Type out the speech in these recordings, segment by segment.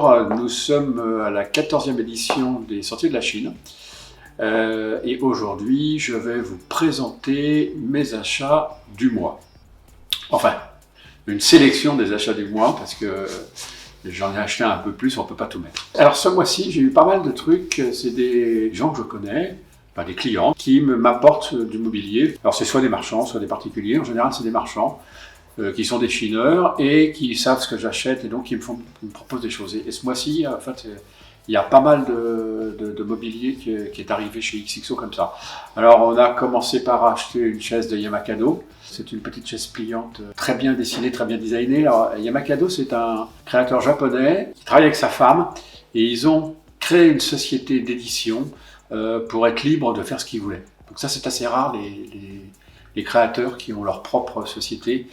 Bonjour, nous sommes à la 14e édition des Sentiers de la Chine et aujourd'hui je vais vous présenter mes achats du mois. Enfin, une sélection des achats du mois parce que j'en ai acheté un peu plus, on ne peut pas tout mettre. Alors ce mois-ci j'ai eu pas mal de trucs, c'est des gens que je connais, enfin des clients qui m'apportent du mobilier. Alors c'est soit des marchands, soit des particuliers, en général c'est des marchands. Qui sont des chineurs et qui savent ce que j'achète et donc ils me proposent des choses. Et ce mois-ci, en fait, il y a pas mal de mobilier qui est arrivé chez XXO comme ça. Alors on a commencé par acheter une chaise de Yamakado. C'est une petite chaise pliante très bien dessinée, très bien designée. Alors Yamakado, c'est un créateur japonais qui travaille avec sa femme et ils ont créé une société d'édition pour être libre de faire ce qu'ils voulaient. Donc ça c'est assez rare, les créateurs qui ont leur propre société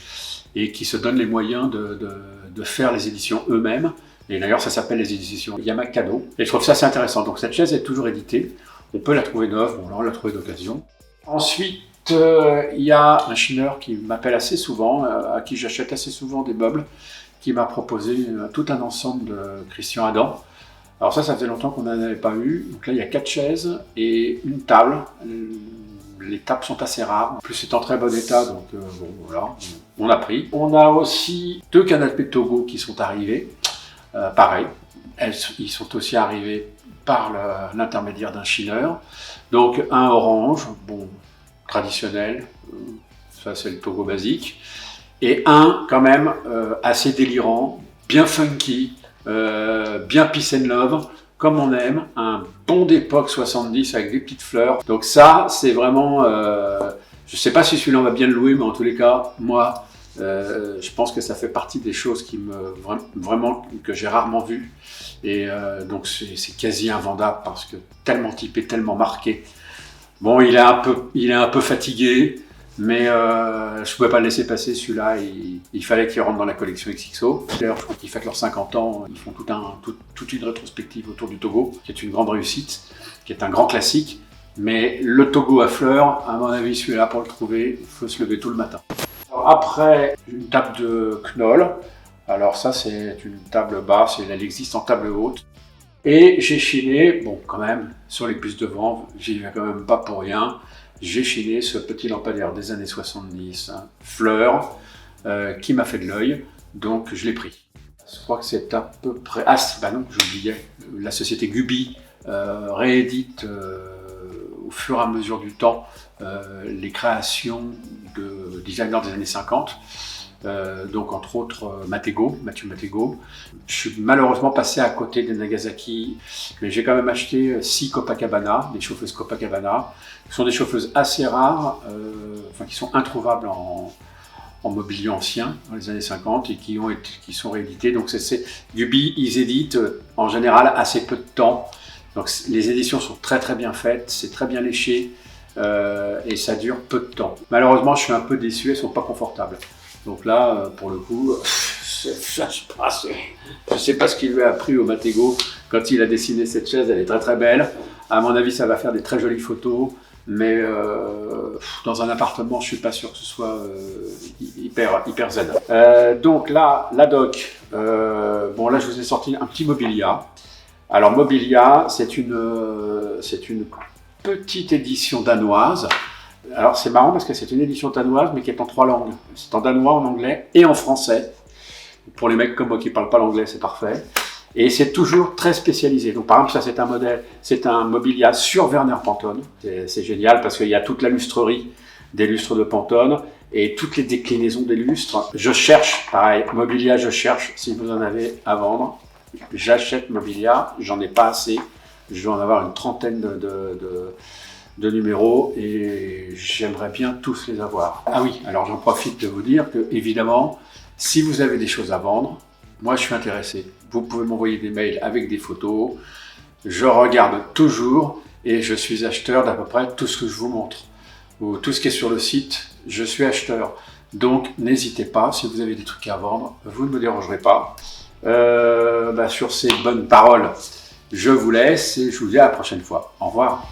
et qui se donnent les moyens de faire les éditions eux-mêmes. Et d'ailleurs, ça s'appelle les éditions Yamakado. Et je trouve ça assez intéressant. Donc cette chaise est toujours éditée. On peut la trouver neuve, bon là on l'a trouvée d'occasion. Ensuite, il y a un chineur qui m'appelle assez souvent, à qui j'achète assez souvent des meubles, qui m'a proposé tout un ensemble de Christian Adam. Alors ça faisait longtemps qu'on n'en avait pas eu. Donc là, il y a 4 chaises et une table. Les tables sont assez rares, en plus c'est en très bon état, donc bon voilà, on a pris. On a aussi 2 canapés de Togo qui sont arrivés, pareil, ils sont aussi arrivés par l'intermédiaire d'un chineur. Donc un orange, bon, traditionnel, ça c'est le Togo basique, et un quand même assez délirant, bien funky, bien peace and love, comme on aime, un bon d'époque 70 avec des petites fleurs. Donc ça, c'est vraiment... je ne sais pas si celui-là on va bien le louer, mais en tous les cas, moi, je pense que ça fait partie des choses qui vraiment que j'ai rarement vues. Et donc c'est quasi invendable parce que tellement typé, tellement marqué. Bon, il est un peu fatigué, mais je ne pouvais pas le laisser passer, celui-là, il fallait qu'il rentre dans la collection XXO. D'ailleurs, je crois qu'ils fêtent leurs 50 ans, ils font toute une rétrospective autour du Togo, qui est une grande réussite, qui est un grand classique. Mais le Togo à fleurs, à mon avis, celui-là, pour le trouver, il faut se lever tout le matin. Alors, après, une table de Knoll. Alors ça, c'est une table basse, elle existe en table haute. Et j'ai chiné, bon, quand même, sur les puces de vent, j'y vais quand même pas pour rien. J'ai chiné ce petit lampadaire des années 70, hein, fleurs, qui m'a fait de l'œil, donc je l'ai pris. Je crois que c'est à peu près... Ah, bah non, j'oubliais, la société Gubi réédite au fur et à mesure du temps les créations de designers des années 50, donc entre autres Mathieu Matego. Je suis malheureusement passé à côté des Nagasaki, mais j'ai quand même acheté 6 Copacabana, des chauffeuses Copacabana. Ce sont des chauffeuses assez rares, qui sont introuvables en mobilier ancien dans les années 50 et qui sont rééditées. Donc Gubi, ils éditent en général assez peu de temps. Donc les éditions sont très très bien faites, c'est très bien léché et ça dure peu de temps. Malheureusement, je suis un peu déçu, elles ne sont pas confortables. Donc là, pour le coup, je ne sais pas ce qu'il lui a appris au Matego quand il a dessiné cette chaise, elle est très très belle. À mon avis, ça va faire des très jolies photos, mais dans un appartement, je ne suis pas sûr que ce soit hyper zen. Donc là, la doc, bon là je vous ai sorti un petit Mobilia. Alors Mobilia, c'est une petite édition danoise. Alors c'est marrant parce que c'est une édition danoise mais qui est en 3 langues. C'est en danois, en anglais et en français. Pour les mecs comme moi qui ne parlent pas l'anglais, c'est parfait. Et c'est toujours très spécialisé. Donc par exemple, ça c'est un modèle, c'est un Mobilia sur Werner Pantone. C'est génial parce qu'il y a toute la lustrerie des lustres de Pantone et toutes les déclinaisons des lustres. Je cherche, pareil, Mobilia, je cherche si vous en avez à vendre. J'achète Mobilia, j'en ai pas assez. Je dois en avoir une trentaine de numéros et j'aimerais bien tous les avoir. Ah oui, alors j'en profite de vous dire que évidemment, si vous avez des choses à vendre, moi je suis intéressé. Vous pouvez m'envoyer des mails avec des photos. Je regarde toujours et je suis acheteur d'à peu près tout ce que je vous montre. Ou tout ce qui est sur le site, je suis acheteur. Donc n'hésitez pas, si vous avez des trucs à vendre, vous ne me dérangerez pas. Sur ces bonnes paroles, je vous laisse et je vous dis à la prochaine fois. Au revoir.